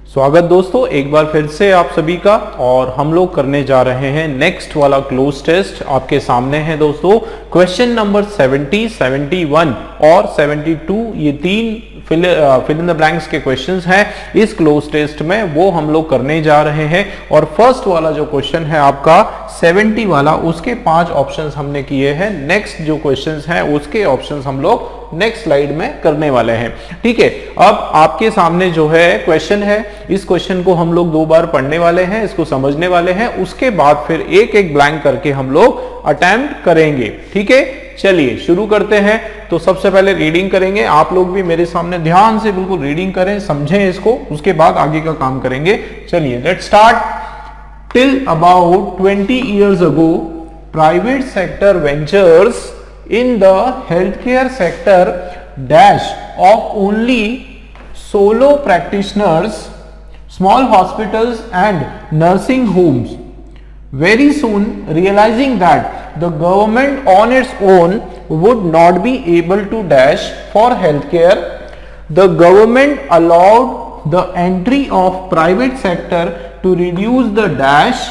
स्वागत दोस्तों, एक बार फिर से आप सभी का। और हम लोग करने जा रहे हैं नेक्स्ट वाला क्लोज टेस्ट। आपके सामने है दोस्तों क्वेश्चन नंबर 70, 71 और 72। ये तीन फिल इन द ब्लैंक्स के क्वेश्चंस हैं इस क्लोज टेस्ट में, वो हम लोग करने जा रहे हैं। और फर्स्ट वाला जो क्वेश्चन है आपका 70 वाला, उसके 5 ऑप्शंस हमने किए हैं। नेक्स्ट जो क्वेश्चंस हैं उसके ऑप्शंस हम लोग नेक्स्ट स्लाइड में करने वाले हैं। ठीक है, अब आपके सामने जो है क्वेश्चन है, इस क्वेश्चन को हम लोग 2 बार पढ़ने वाले हैं, इसको समझने वाले हैं, उसके बाद फिर एक एक ब्लैंक करके हम लोग अटेम्प्ट करेंगे। ठीक है, चलिए शुरू करते हैं। तो सबसे पहले रीडिंग करेंगे। आप लोग भी मेरे सामने ध्यान से बिल्कुल रीडिंग करें, समझें इसको, उसके बाद आगे का काम करेंगे। चलिए let's start. Till about 20 years ago, private sector ventures in the healthcare sector dash of only solo practitioners, small hospitals and nursing homes. Very soon, realizing that the government on its own would not be able to dash for healthcare, the government allowed the entry of private sector to reduce the dash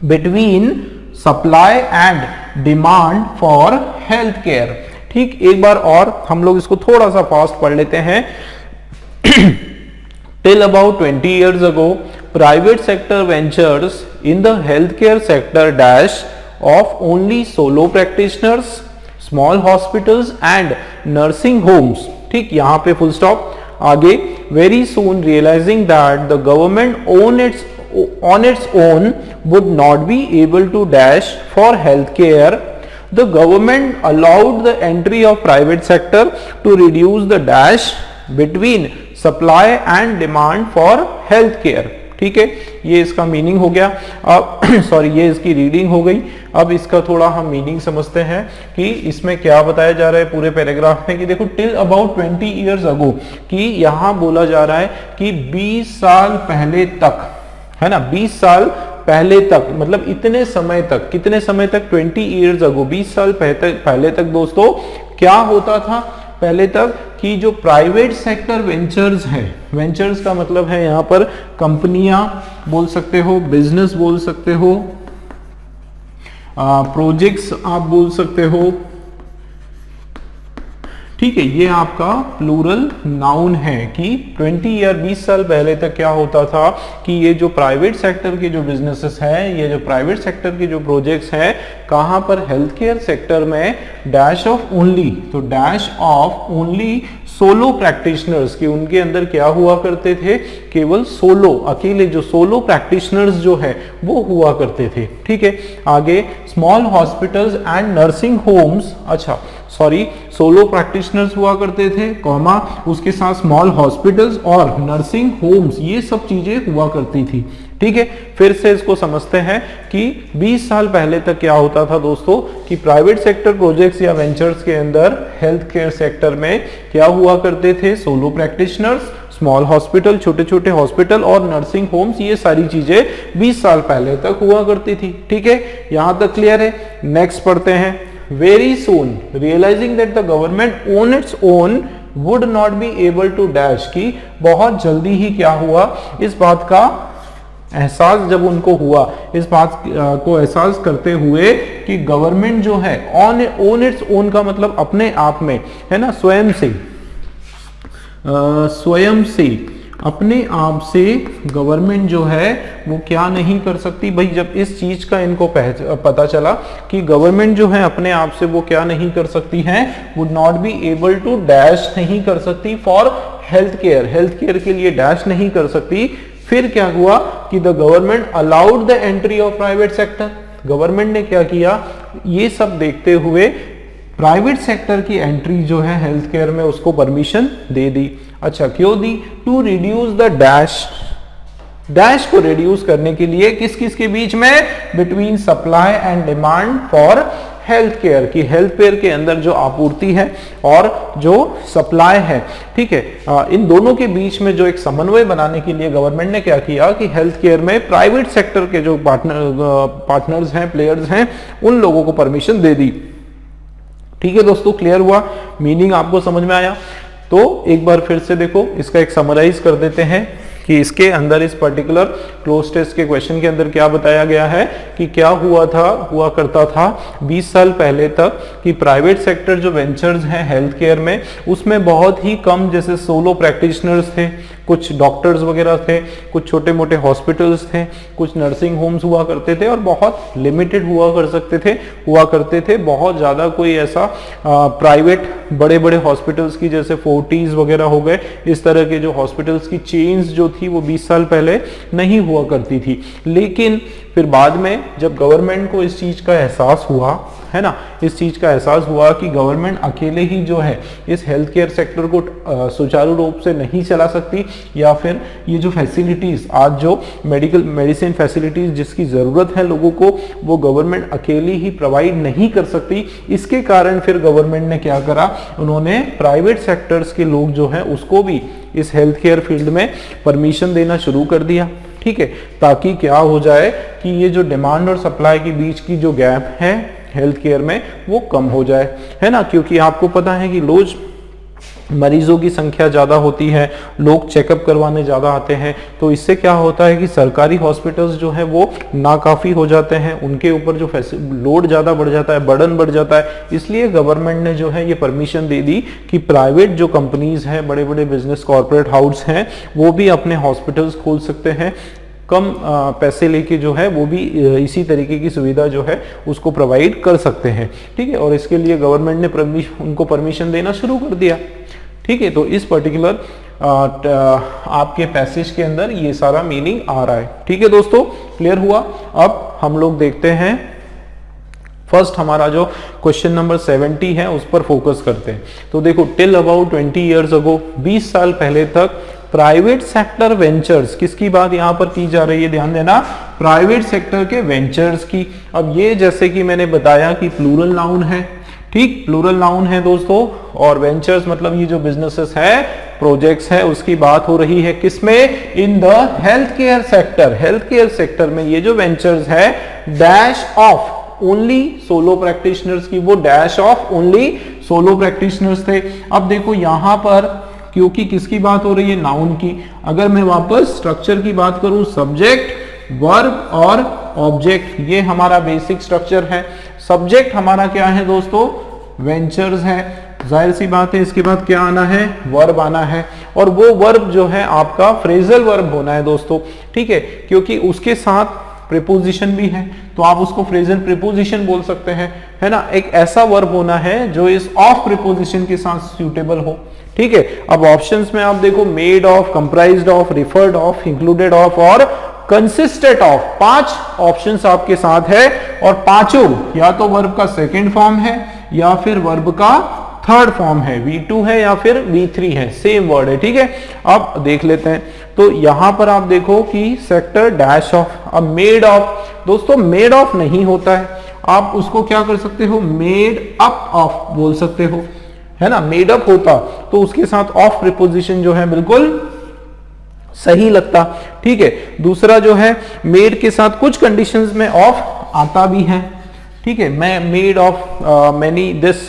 between supply and demand for healthcare. ठीक, एक बार और हम लोग इसको थोड़ा सा fast पढ़ लेते हैं। Till about 20 years ago, private sector ventures in the healthcare sector dash of only solo practitioners, small hospitals and nursing homes. ठीक, यहाँ पे full stop। आगे very soon realizing that the government on its own would not be able to dash for healthcare, the government allowed the entry of private sector to reduce the dash between supply and demand for health care. ठीक है, ये इसका meaning हो गया। अब sorry, ये इसकी reading हो गई। अब इसका थोड़ा हम मीनिंग समझते हैं कि इसमें क्या बताया जा रहा है पूरे पैराग्राफ में। कि देखो, टिल अबाउट 20 years ago, कि यहाँ बोला जा रहा है कि 20 साल पहले तक, है ना, 20 साल पहले तक, मतलब इतने समय तक, कितने समय तक, 20 years ago, 20 साल पहले तक दोस्तों क्या होता था पहले तक, कि जो प्राइवेट सेक्टर वेंचर्स है, वेंचर्स का मतलब है यहां पर कंपनियां बोल सकते हो, बिजनेस बोल सकते हो, प्रोजेक्ट्स आप बोल सकते हो। ठीक है, ये आपका प्लूरल नाउन है कि 20 या 20 साल पहले तक क्या होता था कि ये जो प्राइवेट सेक्टर के जो बिजनेसेस हैं, ये जो प्राइवेट सेक्टर के जो प्रोजेक्ट्स हैं, कहां पर, हेल्थ केयर सेक्टर में, डैश ऑफ ओनली, तो dash of only solo practitioners, कि उनके अंदर क्या हुआ करते थे, केवल सोलो, अकेले जो सोलो प्रैक्टिशनर्स जो है वो हुआ करते थे। ठीक है, आगे small hospitals and nursing homes, अच्छा सॉरी, सोलो प्रैक्टिशनर्स हुआ करते थे, कॉमा उसके साथ स्मॉल हॉस्पिटल्स और नर्सिंग होम्स, ये सब चीजें हुआ करती थी। ठीक है, फिर से इसको समझते हैं कि 20 साल पहले तक क्या होता था दोस्तों, कि प्राइवेट सेक्टर प्रोजेक्ट्स या वेंचर्स के अंदर हेल्थ केयर सेक्टर में क्या हुआ करते थे, सोलो प्रैक्टिशनर्स, स्मॉल हॉस्पिटल, छोटे छोटे हॉस्पिटल और नर्सिंग होम्स, ये सारी चीजें 20 साल पहले तक हुआ करती थी। ठीक है, यहां तक क्लियर है। नेक्स्ट पढ़ते हैं। Very soon realising that the government on its own would not be able to dash, की बहुत जल्दी ही क्या हुआ, इस बात का एहसास जब उनको हुआ, इस बात को एहसास करते हुए कि गवर्नमेंट जो है ऑन इट्स ओन का मतलब अपने आप में, है ना, स्वयं से अपने आप से गवर्नमेंट जो है वो क्या नहीं कर सकती। भाई जब इस चीज का इनको पता चला कि गवर्नमेंट जो है अपने आप से वो क्या नहीं कर सकती है, would not be able to dash, नहीं कर सकती for health care, health care के लिए डैश नहीं कर सकती, फिर क्या हुआ कि the government allowed the entry of private sector, government ने क्या किया, ये सब देखते हुए प्राइवेट सेक्टर की एंट्री जो है हेल्थ केयर में उसको परमिशन दे दी। अच्छा, क्यों दी, to reduce the dash, dash को रिड्यूस करने के लिए किस किस के बीच में, between supply and demand for health care, की हेल्थ केयर के अंदर जो आपूर्ति है और जो सप्लाई है, ठीक है, इन दोनों के बीच में जो एक समन्वय बनाने के लिए गवर्नमेंट ने क्या किया कि हेल्थ केयर में प्राइवेट सेक्टर के जो पार्टनर्स हैं, प्लेयर्स हैं, उन लोगों को परमिशन दे दी। ठीक है दोस्तों, क्लियर हुआ, मीनिंग आपको समझ में आया। तो एक बार फिर से देखो, इसका एक समराइज कर देते हैं कि इसके अंदर इस पर्टिकुलर क्लोज टेस्ट के क्वेश्चन के अंदर क्या बताया गया है कि क्या हुआ करता था 20 साल पहले तक कि प्राइवेट सेक्टर जो वेंचर्स हैं हेल्थ केयर में, उसमें बहुत ही कम जैसे सोलो प्रैक्टिशनर्स थे, कुछ डॉक्टर्स वगैरह थे, कुछ छोटे मोटे हॉस्पिटल्स थे, कुछ नर्सिंग होम्स हुआ करते थे और बहुत लिमिटेड हुआ करते थे। बहुत ज़्यादा कोई ऐसा प्राइवेट बड़े बड़े हॉस्पिटल्स की जैसे फोर्टीज वगैरह हो गए, इस तरह के जो हॉस्पिटल्स की चेन्स जो थी वो 20 साल पहले नहीं हुआ करती थी। लेकिन फिर बाद में जब गवर्नमेंट को इस चीज़ का एहसास हुआ, है ना, इस चीज़ का एहसास हुआ कि गवर्नमेंट अकेले ही जो है इस हेल्थ केयर सेक्टर को सुचारू रूप से नहीं चला सकती, या फिर ये जो फैसिलिटीज़ आज जो मेडिसिन फैसिलिटीज़ जिसकी ज़रूरत है लोगों को, वो गवर्नमेंट अकेली ही प्रोवाइड नहीं कर सकती। इसके कारण फिर गवर्नमेंट ने क्या करा, उन्होंने प्राइवेट सेक्टर्स के लोग जो हैं उसको भी इस हेल्थ केयर फील्ड में परमिशन देना शुरू कर दिया। ठीक है, ताकि क्या हो जाए कि ये जो डिमांड और सप्लाई के बीच की जो गैप है हेल्थ केयर में वो कम हो जाए, है ना। क्योंकि आपको पता है कि रोज मरीजों की संख्या ज़्यादा होती है, लोग चेकअप करवाने ज़्यादा आते हैं, तो इससे क्या होता है कि सरकारी हॉस्पिटल्स जो है वो नाकाफ़ी हो जाते हैं, उनके ऊपर जो लोड ज़्यादा बढ़ जाता है, बर्डन बढ़ जाता है। इसलिए गवर्नमेंट ने जो है ये परमिशन दे दी कि प्राइवेट जो कंपनीज हैं, बड़े बड़े बिजनेस कॉरपोरेट हाउस हैं, वो भी अपने हॉस्पिटल्स खोल सकते हैं, कम पैसे लेके जो है वो भी इसी तरीके की सुविधा जो है उसको प्रोवाइड कर सकते हैं। ठीक है, और इसके लिए गवर्नमेंट ने उनको परमिशन देना शुरू कर दिया। ठीक है, तो इस पर्टिकुलर आपके पैसेज के अंदर ये सारा मीनिंग आ रहा है। ठीक है दोस्तों, क्लियर हुआ। अब हम लोग देखते हैं फर्स्ट हमारा जो क्वेश्चन नंबर 70 है उस पर फोकस करते हैं। तो देखो, टिल अबाउट 20 ईयर्स अगो, 20 साल पहले तक प्राइवेट सेक्टर वेंचर्स, किसकी बात यहां पर की जा रही है, ध्यान देना, प्राइवेट सेक्टर के वेंचर्स की। अब ये जैसे कि मैंने बताया कि प्लूरल नाउन है, ठीक, प्लूरल नाउन है दोस्तों, और वेंचर्स मतलब ये जो बिजनेसेस है, प्रोजेक्ट्स है, उसकी बात हो रही है किसमें, in the health care sector. Health care sector में ये जो वेंचर्स है, dash of only solo practitioners की, वो dash of only solo practitioners थे। अब देखो यहां पर क्योंकि किसकी बात हो रही है, नाउन की, अगर मैं वापस स्ट्रक्चर की बात करूं, सब्जेक्ट, वर्ब और ऑब्जेक्ट, ये हमारा बेसिक स्ट्रक्चर है। सब्जेक्ट हमारा क्या है दोस्तों, वेंचर्स है, जाहिर सी बात है इसके बाद क्या आना है, वर्ब आना है, और वो वर्ब जो है आपका फ्रेजल वर्ब होना है दोस्तों। ठीक है, क्योंकि उसके साथ प्रीपोजिशन भी है, तो आप उसको फ्रेजल प्रीपोजिशन बोल सकते हैं, है ना। एक ऐसा वर्ब होना है जो इस ऑफ प्रीपोजिशन के साथ सूटेबल हो। ठीक है, अब ऑप्शंस में आप देखो, made of, comprised of, referred of, included of और कंसिस्टेंट ऑफ, 5 ऑप्शंस आपके साथ है, और पांचों या तो वर्ब का सेकंड फॉर्म है या फिर वर्ब का थर्ड फॉर्म है, V2 है या फिर V3 है, सेम वर्ड है। ठीक है, अब देख लेते हैं। तो यहां पर आप देखो कि सेक्टर डैश ऑफ, अब मेड ऑफ, दोस्तों मेड ऑफ नहीं होता है, आप उसको क्या कर सकते हो, मेड अप ऑफ बोल सकते हो, है ना। मेड अप होता तो उसके साथ ऑफ प्रीपोजिशन जो है बिल्कुल सही लगता। ठीक है, दूसरा जो है मेड के साथ कुछ कंडीशंस में ऑफ आता भी है। ठीक है, मैं made of many this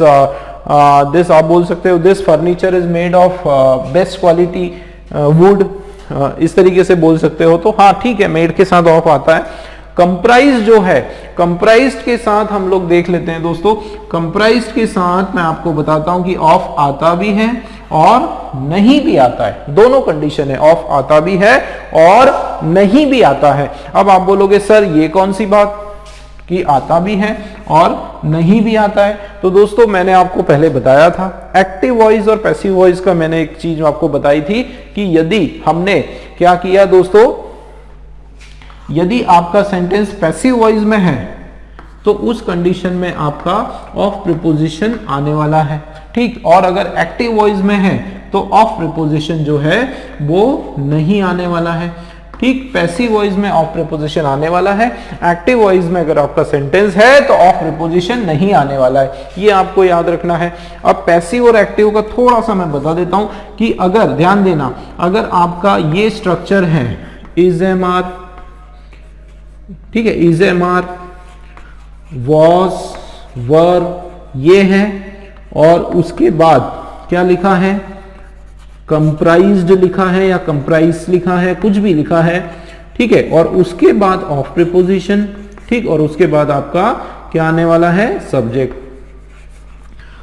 this आप बोल सकते हो, this furniture is made of best quality would, इस तरीके से बोल सकते हो। तो हाँ ठीक है, मेड के साथ ऑफ आता है। कंप्राइज जो है, कंप्राइज्ड के साथ हम लोग देख लेते हैं दोस्तों। कंप्राइज्ड के साथ मैं आपको बताता हूं कि ऑफ आता भी है और नहीं भी आता है, दोनों कंडीशन है, ऑफ आता भी है और नहीं भी आता है। अब आप बोलोगे सर ये कौन सी बात कि आता भी है और नहीं भी आता है, तो दोस्तों मैंने आपको पहले बताया था, एक्टिव वॉइस और पैसिव वॉइस का मैंने एक चीज आपको बताई थी कि यदि हमने क्या किया दोस्तों, यदि आपका सेंटेंस पैसिव वॉइस में है तो उस कंडीशन में आपका ऑफ प्रीपोजिशन आने वाला है। ठीक, और अगर एक्टिव वॉइस में है तो ऑफ प्रीपोजिशन जो है वो नहीं आने वाला है। ठीक, पैसिव वॉइस में ऑफ प्रीपोजिशन आने वाला है, एक्टिव वॉइस में अगर आपका सेंटेंस है तो ऑफ प्रीपोजिशन नहीं आने वाला है, ये आपको याद रखना है। अब पैसिव और एक्टिव का थोड़ा सा मैं बता देता हूं कि अगर ध्यान देना, अगर आपका ये स्ट्रक्चर है इज एम आर, ठीक है, इज एम आर, वॉज, वर, ये है, और उसके बाद क्या लिखा है, कंप्राइज्ड लिखा है या कंप्राइज लिखा है, कुछ भी लिखा है, ठीक है, और उसके बाद ऑफ प्रीपोजिशन, ठीक, और उसके बाद आपका क्या आने वाला है, सब्जेक्ट।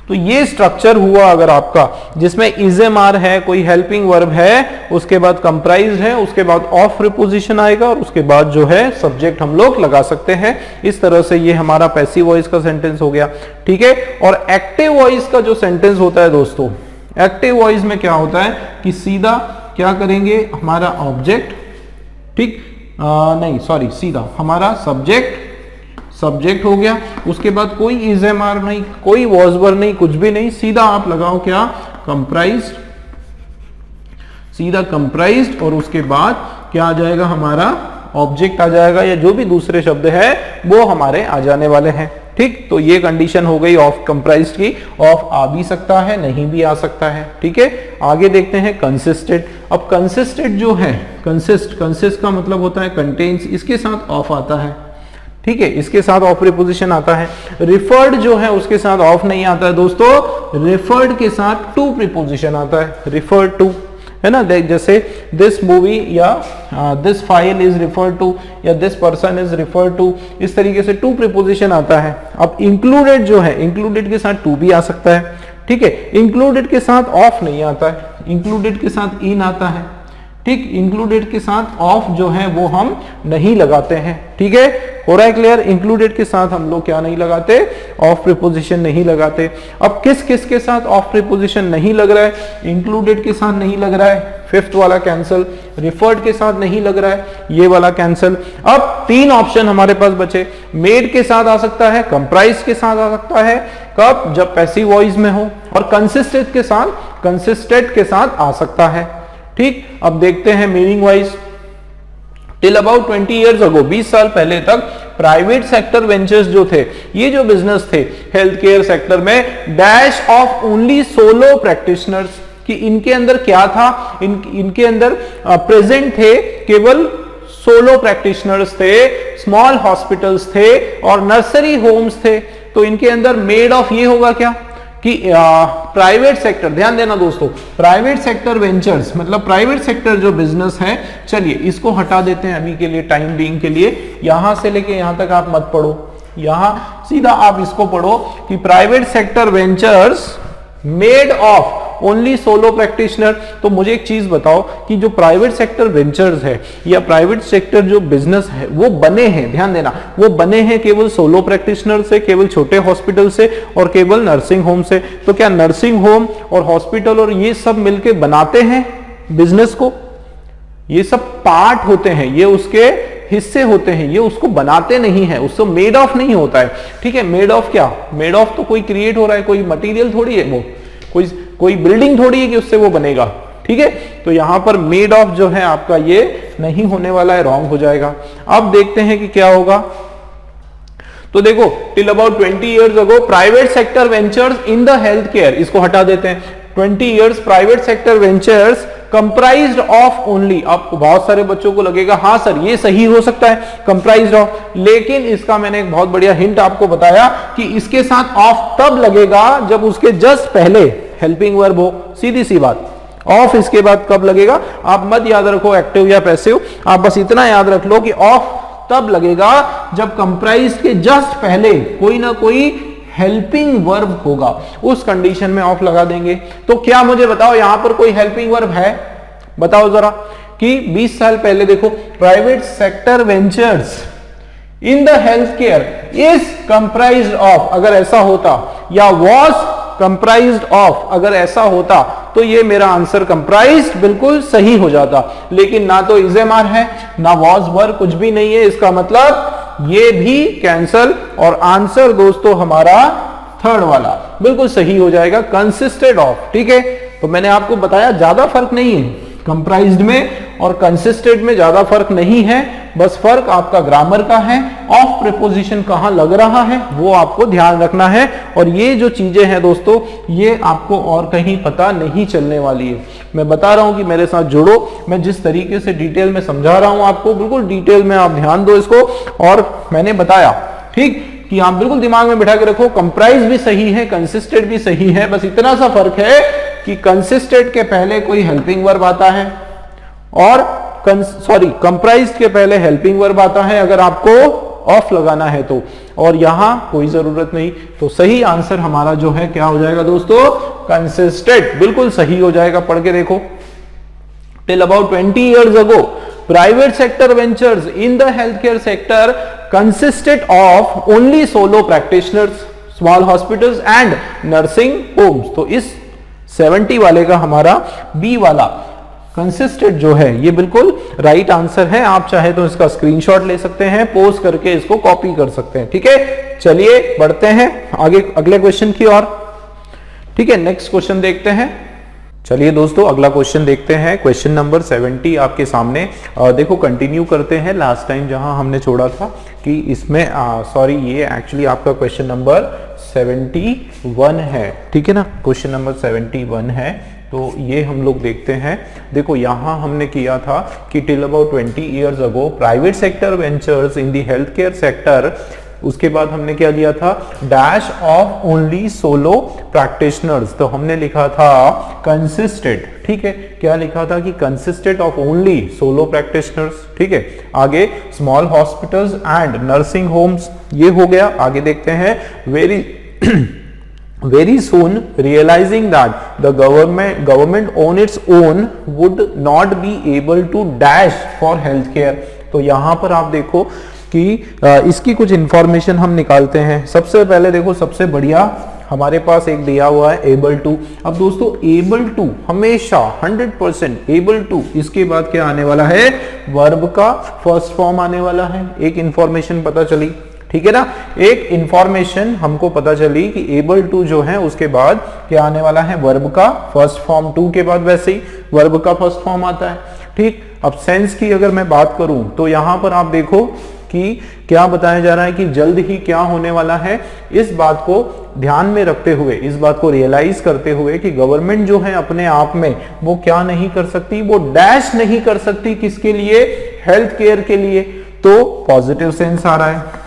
तो ये स्ट्रक्चर हुआ अगर आपका, जिसमें इजेमार है, कोई हेल्पिंग वर्ब है, उसके बाद कंप्राइज है, उसके बाद ऑफ प्रीपोजिशन आएगा और उसके बाद जो है सब्जेक्ट हम लोग लगा सकते हैं। इस तरह से ये हमारा पैसिव वॉइस का सेंटेंस हो गया, ठीक है। और एक्टिव वॉइस का जो सेंटेंस होता है दोस्तों, एक्टिव वॉइस में क्या होता है कि सीधा क्या करेंगे, हमारा ऑब्जेक्ट, ठीक, नहीं सॉरी, सीधा हमारा सब्जेक्ट हो गया, उसके बाद कोई इजेमार नहीं, कोई वॉजवर नहीं, कुछ भी नहीं, सीधा आप लगाओ क्या, कंप्राइज्ड, सीधा कंप्राइज्ड, और उसके बाद क्या आ जाएगा, हमारा ऑब्जेक्ट आ जाएगा, या जो भी दूसरे शब्द है वो हमारे आ जाने वाले हैं, ठीक। तो ये कंडीशन हो गई ऑफ कंप्राइज्ड की। ऑफ आ भी सकता है, नहीं भी आ सकता है, ठीक है। आगे देखते हैं कंसिस्टेड। अब कंसिस्टेड जो है, कंसिस्ट का मतलब होता है कंटेन्स, इसके साथ ऑफ आता है, ठीक है, इसके साथ ऑफ प्रीपोजिशन आता है। रिफर्ड जो है उसके साथ ऑफ नहीं आता है दोस्तों, रिफर्ड के साथ टू प्रीपोजिशन आता है, रिफर्ड टू, है ना, जैसे दिस मूवी या this file is referred to या this person is referred to, इस तरीके से टू प्रीपोजिशन आता है। अब इंक्लूडेड जो है, इंक्लूडेड के साथ टू भी आ सकता है, ठीक है। इंक्लूडेड के साथ ऑफ नहीं आता है, इंक्लूडेड के साथ इन आता है, ठीक। इंक्लूडेड के साथ ऑफ जो है वो हम नहीं लगाते हैं, ठीक है, हो रहा है क्लियर। इंक्लूडेड के साथ हम लोग क्या नहीं लगाते, ऑफ प्रीपोजिशन नहीं लगाते। अब किस किस के साथ ऑफ प्रीपोजिशन नहीं लग रहा है, इंक्लूडेड के साथ नहीं लग रहा है, फिफ्थ वाला कैंसिल, रिफर्ड के साथ नहीं लग रहा है, ये वाला कैंसिल। अब तीन ऑप्शन हमारे पास बचे, मेड के साथ आ सकता है, कंप्राइज के साथ आ सकता है, कब, जब पैसिव वॉइस में हो, और कंसिस्टेड के साथ आ सकता है, ठीक। अब देखते हैं meaning wise. Till about 20 years ago, 20 साल पहले तक प्राइवेट सेक्टर वेंचर्स जो थे, ये जो बिजनेस थे हेल्थ केयर सेक्टर में, dash of only solo practitioners, कि इनके अंदर क्या था, इनके अंदर प्रेजेंट थे केवल सोलो प्रैक्टिशनर्स थे, स्मॉल हॉस्पिटल्स थे और नर्सरी होम्स थे। तो इनके अंदर मेड ऑफ ये होगा क्या कि प्राइवेट सेक्टर, ध्यान देना दोस्तों, प्राइवेट सेक्टर वेंचर्स मतलब प्राइवेट सेक्टर जो बिजनेस है, चलिए इसको हटा देते हैं अभी के लिए, टाइम बीइंग के लिए। यहां से लेके यहां तक आप मत पढ़ो, यहां सीधा आप इसको पढ़ो कि private sector ventures made of only solo practitioner. तो मुझे एक चीज बताओ कि जो प्राइवेट सेक्टर वेंचर्स है या प्राइवेट सेक्टर जो बिजनेस है वो बने हैं, ध्यान देना, वो बने हैं केवल सोलो प्रैक्टिशनर से, केवल छोटे हॉस्पिटल से और केवल नर्सिंग होम से। तो क्या नर्सिंग होम और हॉस्पिटल और ये सब मिलके बनाते हैं बिजनेस को? ये सब पार्ट होते हैं, ये उसके हिस्से होते हैं, ये उसको बनाते नहीं है, उसको मेड ऑफ नहीं होता है, ठीक है। मेड ऑफ क्या, मेड ऑफ तो कोई क्रिएट हो रहा है, कोई मटेरियल थोड़ी है वो, कोई बिल्डिंग थोड़ी है कि उससे वो बनेगा, ठीक है। तो यहां पर मेड ऑफ जो है आपका ये नहीं होने वाला है, रॉन्ग हो जाएगा। अब देखते हैं कि क्या होगा। तो देखो, till about 20 years ago private sector ventures in the health care, इसको हटा देते हैं। 20 years private sector ventures comprised of only. अब बहुत सारे बच्चों को लगेगा हाँ सर ये सही हो सकता है, कंप्राइज्ड ऑफ, लेकिन इसका मैंने एक बहुत बढ़िया हिंट आपको बताया कि इसके साथ ऑफ तब लगेगा जब उसके जस्ट पहले हेल्पिंग वर्ब हो, सीधी सी बात। ऑफ इसके बाद कब लगेगा, आप मत याद रखो एक्टिव या पैसिव, आप बस इतना याद रख लो कि ऑफ तब लगेगा जब कंप्राइज के जस्ट पहले कोई ना कोई हेल्पिंग वर्ब होगा, उस कंडीशन में ऑफ लगा देंगे। तो क्या मुझे बताओ यहां पर कोई हेल्पिंग वर्ब है, बताओ जरा, कि 20 साल पहले देखो private sector ventures in the health care is comprised of, अगर ऐसा होता, या वॉज कंप्राइज्ड ऑफ अगर ऐसा होता, तो ये मेरा आंसर कंप्राइज्ड बिल्कुल सही हो जाता। लेकिन ना तो इजेमार है ना वॉज वर्ब, कुछ भी नहीं है, इसका मतलब ये भी कैंसल, और आंसर दोस्तों हमारा थर्ड वाला बिल्कुल सही हो जाएगा, कंसिस्टेड ऑफ, ठीक है। तो मैंने आपको बताया ज्यादा फर्क नहीं है कंप्राइज्ड में और कंसिस्टेड में, ज्यादा फर्क नहीं है, बस फर्क आपका ग्रामर का है। ऑफ प्रीपोजिशन कहां लग रहा है वो आपको ध्यान रखना है, और ये जो चीजें हैं दोस्तों ये आपको और कहीं पता नहीं चलने वाली है। मैं बता रहा हूं कि मेरे साथ जुड़ो, मैं जिस तरीके से डिटेल में समझा रहा हूं आपको, बिल्कुल डिटेल में आप ध्यान दो इसको। और मैंने बताया ठीक कि आप बिल्कुल दिमाग में बिठा के रखो, कंप्राइज भी सही है, कंसिस्टेड भी सही है, बस इतना सा फर्क है कि कंसिस्टेड के पहले कोई हेल्पिंग वर्ब आता है और कंप्राइज्ड के पहले हेल्पिंग वर्ब आता है अगर आपको ऑफ लगाना है तो, और यहां कोई जरूरत नहीं। तो सही आंसर हमारा जो है क्या हो जाएगा दोस्तों, कंसिस्टेड, बिल्कुल सही हो जाएगा। पढ़ के देखो, till about 20 years ago private sector ventures in the healthcare sector consisted of only solo practitioners, small hospitals and nursing homes। तो इस 70 वाले का हमारा बी वाला कंसिस्टेड जो है ये बिल्कुल राइट आंसर है। आप चाहे तो इसका स्क्रीनशॉट ले सकते हैं, पोस्ट करके इसको कॉपी कर सकते हैं। ठीक है, चलिए बढ़ते हैं आगे अगले क्वेश्चन की ओर। ठीक है, नेक्स्ट क्वेश्चन देखते हैं। चलिए दोस्तों अगला क्वेश्चन देखते हैं, क्वेश्चन नंबर 70 आपके सामने। देखो कंटिन्यू करते हैं लास्ट टाइम जहां हमने छोड़ा था कि इसमें सॉरी ये एक्चुअली आपका क्वेश्चन नंबर 71 है। ठीक है ना, क्वेश्चन नंबर 71 है। तो ये हम लोग देखते हैं। देखो यहां हमने किया था कि till about 20 years ago private sector ventures in the health care sector, उसके बाद हमने क्या लिया था, dash of only solo practitioners, तो हमने लिखा था कंसिस्टेड। ठीक है, क्या लिखा था कि consisted of only solo practitioners. ठीक है, आगे small hospitals and nursing homes, ये हो गया। आगे देखते हैं, very soon realizing that the government on its own would not be able to dash for healthcare। तो यहां पर आप देखो कि इसकी कुछ इंफॉर्मेशन हम निकालते हैं। सबसे पहले देखो, सबसे बढ़िया हमारे पास एक दिया हुआ है एबल टू। अब दोस्तों एबल टू हमेशा 100% एबल टू, इसके बाद क्या आने वाला है, वर्ब का फर्स्ट फॉर्म आने वाला है। एक इंफॉर्मेशन पता चली, ठीक है ना, एक इंफॉर्मेशन हमको पता चली कि एबल टू जो है उसके बाद क्या आने वाला है, वर्ब का फर्स्ट फॉर्म। टू के बाद वैसे ही वर्ब का फर्स्ट फॉर्म आता है। ठीक, अब सेंस की अगर मैं बात करूं तो यहां पर आप देखो कि क्या बताया जा रहा है कि जल्द ही क्या होने वाला है। इस बात को ध्यान में रखते हुए, इस बात को रियलाइज करते हुए कि गवर्नमेंट जो है अपने आप में वो क्या नहीं कर सकती, वो डैश नहीं कर सकती किसके लिए, हेल्थ केयर के लिए। तो पॉजिटिव सेंस आ रहा है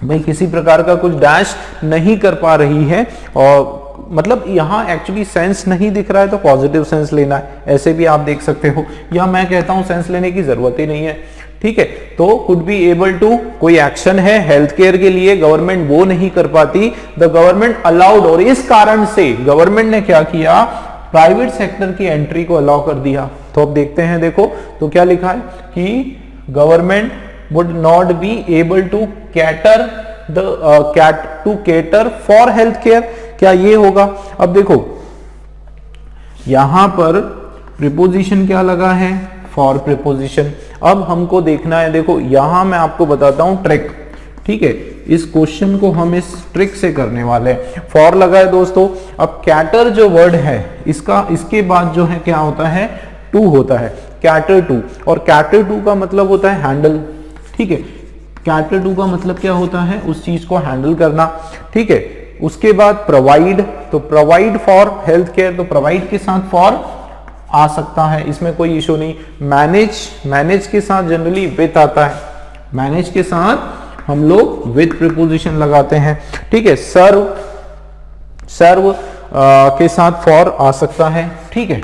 भाई, किसी प्रकार का कुछ डैश नहीं कर पा रही है, और मतलब यहां एक्चुअली सेंस नहीं दिख रहा है तो पॉजिटिव सेंस लेना है, ऐसे भी आप देख सकते हो। या मैं कहता हूं सेंस लेने की जरूरत ही नहीं है। ठीक है, तो कुड बी एबल टू, कोई एक्शन है हेल्थ केयर के लिए, गवर्नमेंट वो नहीं कर पाती, द गवर्नमेंट अलाउड, और इस कारण से गवर्नमेंट ने क्या किया, प्राइवेट सेक्टर की एंट्री को अलाउ कर दिया। तो अब देखते हैं, देखो तो क्या लिखा है कि government would not be able to cater for healthcare, क्या ये होगा। अब देखो यहां पर प्रीपोजिशन क्या लगा है, फॉर प्रीपोजिशन। अब हमको देखना है, देखो यहां मैं आपको बताता हूं ट्रिक। ठीक है, इस क्वेश्चन को हम इस ट्रिक से करने वाले हैं। फॉर लगा है दोस्तों, अब कैटर जो वर्ड है इसके बाद जो है क्या होता है, टू होता है, कैटर टू, और कैटर टू का मतलब होता है हैंडल। ठीक है, कैटर टू का मतलब क्या होता है, उस चीज को हैंडल करना। ठीक है, उसके बाद प्रोवाइड, तो प्रोवाइड फॉर हेल्थ केयर, तो प्रोवाइड के साथ फॉर आ सकता है, इसमें कोई इशू नहीं। मैनेज के साथ जनरली विथ आता है, मैनेज के साथ हम लोग विथ प्रीपोजिशन लगाते हैं। ठीक है, सर्व के साथ फॉर आ सकता है। ठीक है,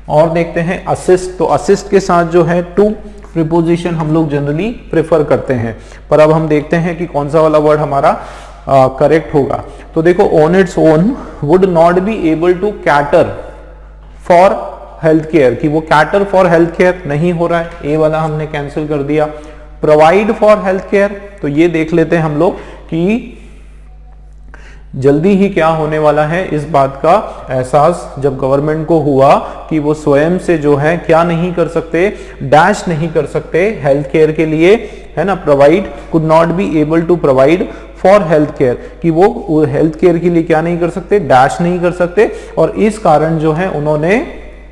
और देखते हैं असिस्ट, तो असिस्ट के साथ जो है टू प्रीपोजिशन हम लोग जनरली प्रेफर करते हैं। पर अब हम देखते हैं कि कौन सा वाला वर्ड हमारा करेक्ट होगा। तो देखो, on its own would not be able to cater for health care, कि वो कैटर फॉर हेल्थ केयर नहीं हो रहा है, ए वाला हमने कैंसिल कर दिया। प्रोवाइड फॉर हेल्थ केयर, तो ये देख लेते हैं हम लोग कि जल्दी ही क्या होने वाला है, इस बात का एहसास जब गवर्नमेंट को हुआ कि वो स्वयं से जो है क्या नहीं कर सकते, डैश नहीं कर सकते हेल्थ केयर के लिए, है ना। Provide, could not be able to provide for health care, कि वो हेल्थ केयर के लिए क्या नहीं कर सकते, डैश नहीं कर सकते, और इस कारण जो है उन्होंने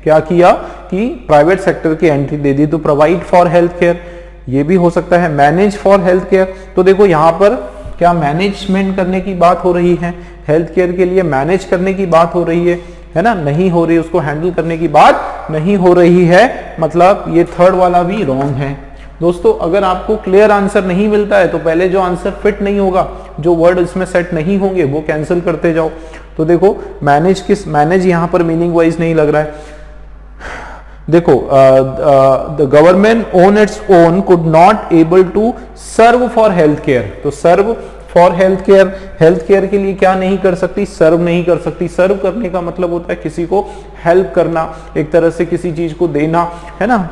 क्या किया कि प्राइवेट सेक्टर की एंट्री दे दी। तो प्रोवाइड फॉर हेल्थ केयर, ये भी हो सकता है मैनेज फॉर हेल्थ केयर। तो देखो यहां पर क्या मैनेजमेंट करने की बात हो रही है, हेल्थ केयर के लिए मैनेज करने की बात हो रही है ना, नहीं हो रही, उसको हैंडल करने की बात नहीं हो रही है, मतलब ये थर्ड वाला भी रॉन्ग है। दोस्तों अगर आपको क्लियर आंसर नहीं मिलता है तो पहले जो आंसर फिट नहीं होगा, जो वर्ड इसमें सेट नहीं होंगे वो कैंसिल करते जाओ। तो देखो मैनेज यहाँ पर मीनिंग वाइज नहीं लग रहा है। देखो the government on its own could not able to serve for health care, तो सर्व फॉर हेल्थ केयर के लिए क्या नहीं कर सकती, सर्व नहीं कर सकती। सर्व करने का मतलब होता है किसी को हेल्प करना, एक तरह से किसी चीज को देना, है ना,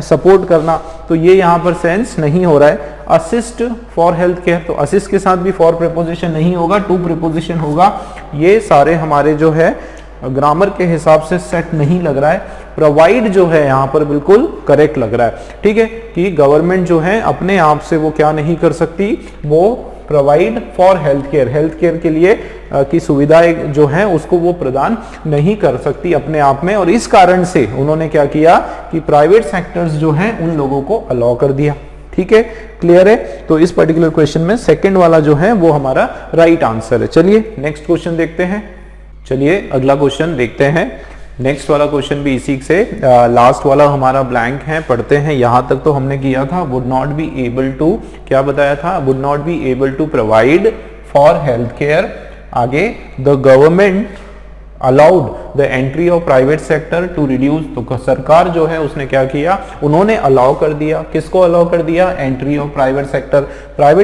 सपोर्ट करना, तो ये यहाँ पर सेंस नहीं हो रहा है। असिस्ट फॉर हेल्थ केयर, तो असिस्ट के साथ भी फॉर प्रीपोजिशन नहीं होगा, टू प्रीपोजिशन होगा। ये सारे हमारे जो है ग्रामर के हिसाब से सेट नहीं लग रहा है। प्रोवाइड जो है यहाँ पर बिल्कुल करेक्ट लग रहा है, ठीक है, कि गवर्नमेंट जो है अपने आप से वो क्या नहीं कर सकती, वो प्रोवाइड फॉर हेल्थ केयर के लिए की सुविधाएं जो है उसको वो प्रदान नहीं कर सकती अपने आप में, और इस कारण से उन्होंने क्या किया कि प्राइवेट सेक्टर्स जो है उन लोगों को अलाउ कर दिया। ठीक है, क्लियर है। तो इस पर्टिकुलर क्वेश्चन में सेकंड वाला जो है वो हमारा राइट आंसर है। चलिए नेक्स्ट क्वेश्चन देखते हैं। चलिए अगला क्वेश्चन देखते हैं। नेक्स्ट वाला क्वेश्चन भी इसी से लास्ट वाला हमारा ब्लैंक है, पढ़ते हैं। यहां तक तो हमने किया था would not be able to, क्या बताया था, would not be able to provide for health care. आगे the government allowed the entry of private sector to reduce, तो सरकार जो है उसने क्या किया, उन्होंने अलाउ कर दिया, किसको अलाउ कर दिया, एंट्री ऑफ प्राइवेट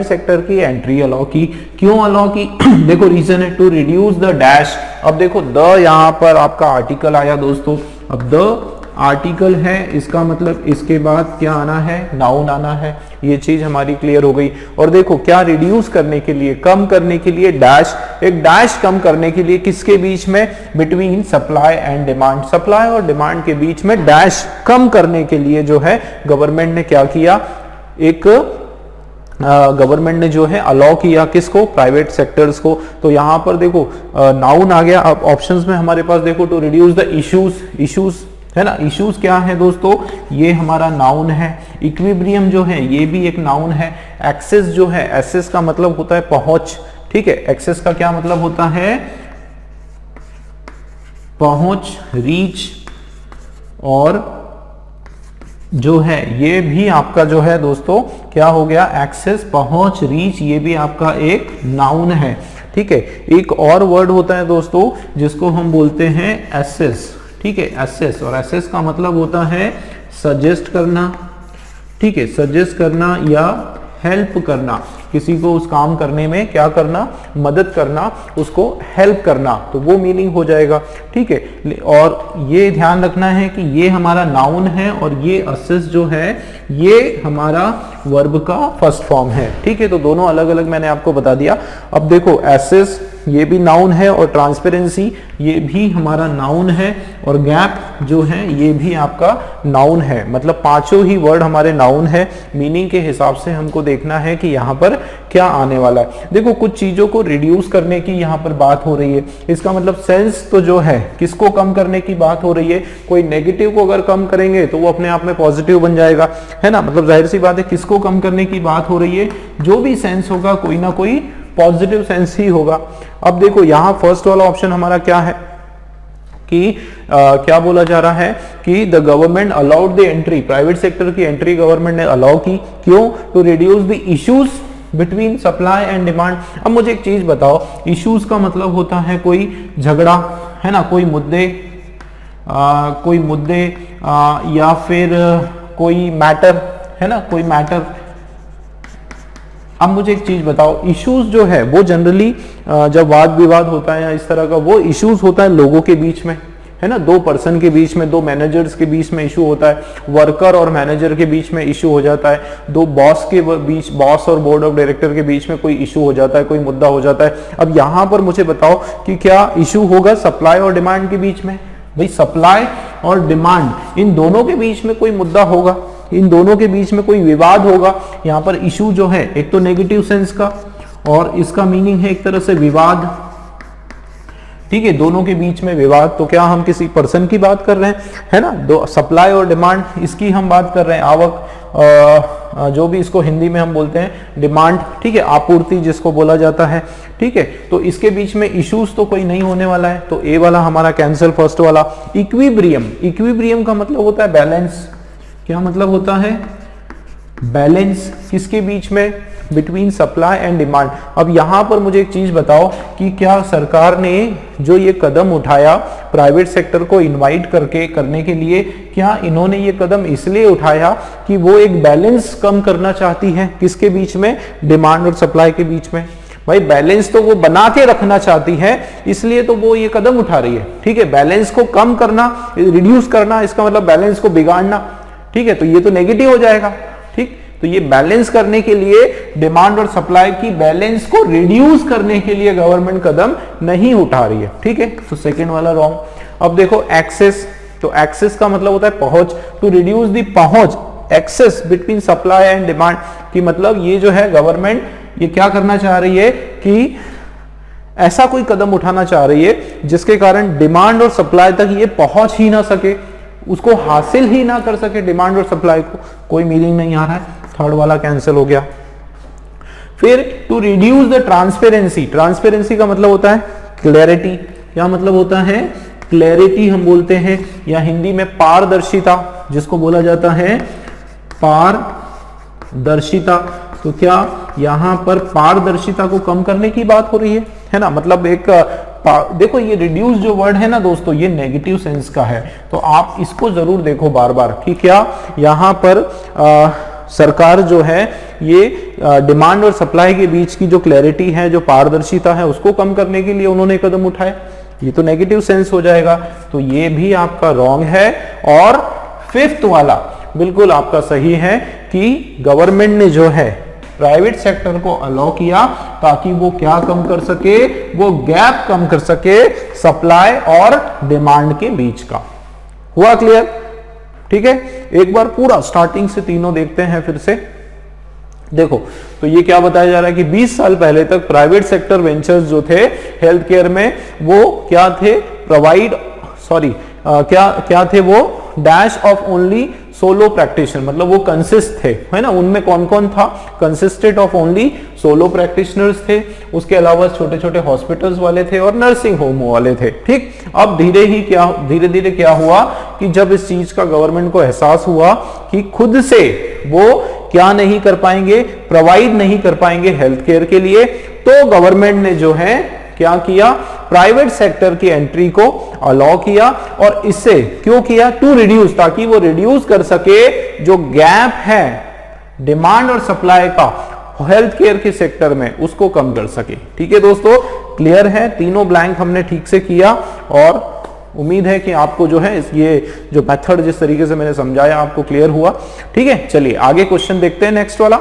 सेक्टर की एंट्री अलाउ की। क्यों अलाउ की देखो रीजन है टू रिड्यूस द डैश। अब देखो द यहाँ पर आपका आर्टिकल आया दोस्तों, अब द आर्टिकल है, इसका मतलब इसके बाद क्या आना है, नाउन आना है। ये चीज हमारी क्लियर हो गई। और देखो क्या रिड्यूस करने के लिए, कम करने के लिए डैश, एक डैश कम करने के लिए किसके बीच में, between supply and demand, supply और डिमांड के बीच में डैश कम करने के लिए जो है गवर्नमेंट ने क्या किया, एक गवर्नमेंट ने जो है अलाउ किया किसको, प्राइवेट सेक्टर्स को। तो यहां पर देखो नाउन आ गया। अब ऑप्शंस में हमारे पास देखो टू रिड्यूस द इश्यूज है ना, इश्यूज क्या है दोस्तों, ये हमारा नाउन है। इक्विब्रियम जो है ये भी एक नाउन है। एक्सेस जो है, एक्सेस का मतलब होता है पहुंच, ठीक है, एक्सेस का क्या मतलब होता है, पहुंच, रीच, और जो है ये भी आपका जो है दोस्तों क्या हो गया, एक्सेस, पहुंच, रीच, ये भी आपका एक नाउन है। ठीक है, एक और वर्ड होता है दोस्तों जिसको हम बोलते हैं एसेस, ठीक है, एसेस, और एसेस का मतलब होता है सजेस्ट करना, ठीक है, सजेस्ट करना या हेल्प करना, किसी को उस काम करने में क्या करना, मदद करना, उसको हेल्प करना, तो वो मीनिंग हो जाएगा। ठीक है, और ये ध्यान रखना है कि ये हमारा नाउन है और ये असेस जो है ये हमारा वर्ब का फर्स्ट फॉर्म है। ठीक है, तो दोनों अलग अलग मैंने आपको बता दिया। अब देखो एसेस ये भी नाउन है, और ट्रांसपेरेंसी ये भी हमारा नाउन है, और गैप जो है ये भी आपका नाउन है। मतलब पांचों ही वर्ड हमारे नाउन है। मीनिंग के हिसाब से हमको देखना है कि यहाँ पर क्या आने वाला है। देखो कुछ चीजों को रिड्यूस करने की यहाँ पर बात हो रही है, इसका मतलब सेंस तो जो है किसको कम करने की बात हो रही है, कोई नेगेटिव को अगर कम करेंगे तो वो अपने आप में पॉजिटिव बन जाएगा, है ना। मतलब जाहिर सी बात है किसको कम करने की बात हो रही है, जो भी सेंस होगा कोई ना कोई पॉजिटिव सेंस ही होगा। अब देखो यहाँ फर्स्ट वाला ऑप्शन हमारा क्या है कि क्या बोला जा रहा है कि the government allowed the entry, private sector की एंट्री गवर्नमेंट ने अलाउ की, क्यों, to reduce the issues between supply and demand. अब मुझे एक चीज बताओ, इश्यूज का मतलब होता है कोई झगड़ा, है ना, कोई मुद्दे या फिर कोई मैटर, है ना, कोई मैटर। अब मुझे एक चीज बताओ, इश्यूज जो है वो जनरली जब वाद विवाद होता है या इस तरह का, वो इश्यूज होता है लोगों के बीच में, है ना, दो पर्सन के बीच में, दो मैनेजर्स के बीच में इशू होता है, वर्कर और मैनेजर के बीच में इशू हो जाता है, दो बॉस के बीच, बॉस और बोर्ड ऑफ डायरेक्टर के बीच में कोई इशू हो जाता है, कोई मुद्दा हो जाता है। अब यहां पर मुझे बताओ कि क्या इशू होगा सप्लाई और डिमांड के बीच में, भाई सप्लाई और डिमांड इन दोनों के बीच में कोई मुद्दा होगा, इन दोनों के बीच में कोई विवाद होगा। यहाँ पर इशू जो है एक तो नेगेटिव सेंस का, और इसका मीनिंग है एक तरह से विवाद। ठीक है, दोनों के बीच में विवाद, तो क्या हम किसी पर्सन की बात कर रहे हैं, है ना, दो सप्लाई और डिमांड इसकी हम बात कर रहे हैं, आवक, जो भी इसको हिंदी में हम बोलते हैं डिमांड, ठीक है, आपूर्ति जिसको बोला जाता है। ठीक है, तो इसके बीच में इश्यूज तो कोई नहीं होने वाला है, तो ए वाला हमारा कैंसिल, फर्स्ट वाला। इक्विब्रियम का मतलब होता है बैलेंस, क्या मतलब होता है, बैलेंस, किसके बीच में, बिटवीन सप्लाई एंड डिमांड। अब यहाँ पर मुझे एक चीज बताओ कि क्या सरकार ने जो ये कदम उठाया प्राइवेट सेक्टर को इनवाइट करके करने के लिए, क्या इन्होंने ये कदम इसलिए उठाया कि वो एक बैलेंस कम करना चाहती है किसके बीच में, डिमांड और सप्लाई के बीच में? भाई बैलेंस तो वो बना के रखना चाहती है, इसलिए तो वो ये कदम उठा रही है। ठीक है, बैलेंस को कम करना, रिड्यूस करना, इसका मतलब बैलेंस को बिगाड़ना। ठीक है, तो ये तो नेगेटिव हो जाएगा। ठीक, तो ये बैलेंस करने के लिए, डिमांड और सप्लाई की बैलेंस को रिड्यूस करने के लिए गवर्नमेंट कदम नहीं उठा रही है। ठीक है, तो सेकंड वाला रॉन्ग। अब देखो एक्सेस, तो एक्सेस का मतलब होता है पहुंच, टू रिड्यूस द पहुंच, access between supply and demand की मतलब ये जो है गवर्नमेंट ये क्या करना चाह रही है कि ऐसा कोई कदम उठाना चाह रही है जिसके कारण डिमांड और सप्लाई तक ये पहुंच ही ना सके, उसको हासिल ही ना कर सके डिमांड और सप्लाई को। कोई मीनिंग नहीं आ रहा है, थर्ड वाला कैंसिल हो गया। फिर to reduce the transparency, transparency का मतलब होता है क्लैरिटी। क्या मतलब होता है? क्लैरिटी हम बोलते हैं, या हिंदी में पारदर्शिता जिसको बोला जाता है पारदर्शिता। तो क्या यहां पर पारदर्शिता को कम करने की बात हो रही है ना? मतलब एक देखो ये रिड्यूस जो वर्ड है ना दोस्तों, ये नेगेटिव सेंस का है, तो आप इसको जरूर देखो बार बार कि क्या यहां पर सरकार जो है ये डिमांड और सप्लाई के बीच की जो क्लैरिटी है, जो पारदर्शिता है, उसको कम करने के लिए उन्होंने कदम उठाए। ये तो नेगेटिव सेंस हो जाएगा, तो ये भी आपका रॉन्ग है। और फिफ्थ वाला बिल्कुल आपका सही है कि गवर्नमेंट ने जो है प्राइवेट सेक्टर को अलाउ किया ताकि वो क्या कम कर सके, वो गैप कम कर सके सप्लाई और डिमांड के बीच का। हुआ क्लियर? ठीक है, एक बार पूरा स्टार्टिंग से तीनों देखते हैं फिर से। देखो, तो ये क्या बताया जा रहा है कि 20 साल पहले तक प्राइवेट सेक्टर वेंचर्स जो थे हेल्थ केयर में, वो क्या थे? क्या थे वो? Dash of only solo practitioner, मतलब वो कंसिस्ट थे, है ना? उनमें कौन कौन था? Consisted of only solo practitioners थे, उसके अलावा छोटे छोटे हॉस्पिटल्स वाले थे और नर्सिंग होम वाले थे। ठीक, अब धीरे धीरे क्या हुआ कि जब इस चीज का गवर्नमेंट को एहसास हुआ कि खुद से वो क्या नहीं कर पाएंगे, प्रोवाइड नहीं कर पाएंगे हेल्थ केयर के लिए, तो गवर्नमेंट ने जो है क्या किया? प्राइवेट सेक्टर की एंट्री को अलाउ किया। और इससे क्यों किया? टू रिड्यूस, ताकि वो रिड्यूस कर सके जो गैप है डिमांड और सप्लाई का हेल्थ केयर के सेक्टर में, उसको कम कर सके। ठीक है दोस्तों, क्लियर है? तीनों ब्लैंक हमने ठीक से किया और उम्मीद है कि आपको जो है ये जो मेथड जिस तरीके से मैंने समझाया आपको क्लियर हुआ। ठीक है, चलिए आगे क्वेश्चन देखते हैं, नेक्स्ट वाला।